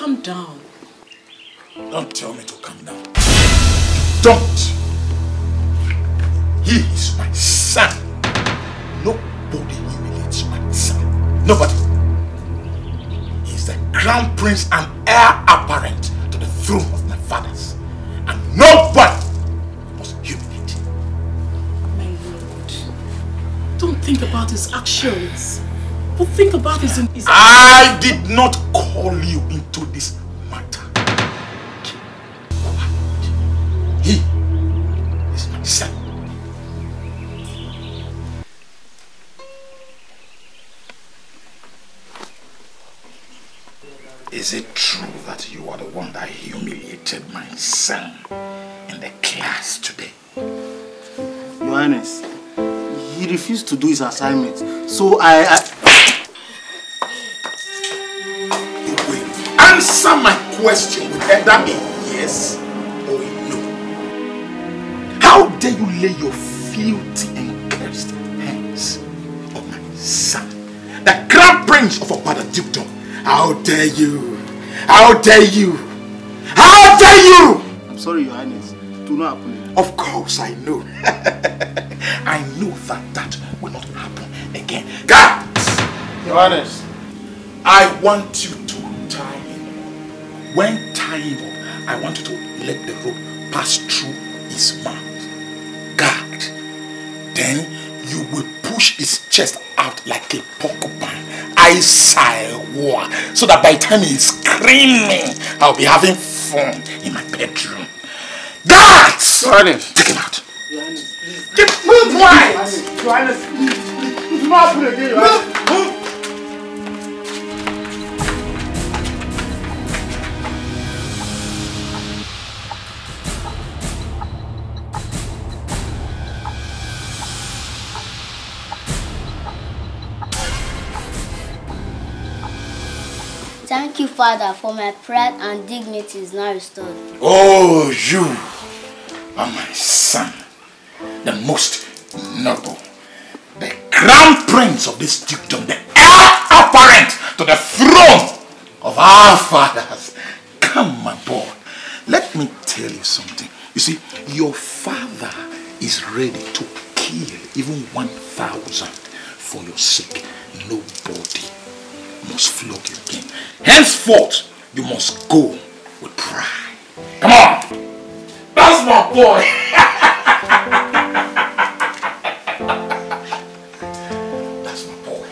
calm down. Don't tell me to calm down. Don't. He is my son. Nobody humiliates my son. Nobody. He is the crown prince and heir apparent to the throne of my fathers. And nobody must humiliate him. My lord, don't think about his actions. But think about his... I did not call you into this matter. Keep quiet. He is my son. Is it true that you are the one that humiliated my son in the class today? Your Highness, he refused to do his assignment, so Answer my question with either a yes or a no. How dare you lay your filthy and cursed hands on my son, the crown prince of Obada Dukedom? How dare you? How dare you? How dare you? I'm sorry, Your Highness. Do not happen. Of course I know. I know that will not happen again. Guards! Your Highness. I want you to tie him up. When tying him up, I want you to let the rope pass through his mouth. Guard. Then you will push his chest out like a porcupine. I war, so that by the time he's screaming, I'll be having fun in my bedroom. Guards! Your Highness. Take him out. Your Highness, please. Move right! Your Highness, please. Do not happen again, Your Highness. Move! Thank you, Father, for my pride and dignity is now restored. Oh, you are my son, the most noble, the crown prince of this dukedom, the heir apparent to the throne of our fathers. Come, my boy, let me tell you something. You see, your father is ready to kill even 1,000 for your sake. Nobody must flog you again. Henceforth, you must go with pride. Come on! That's my boy! That's my boy.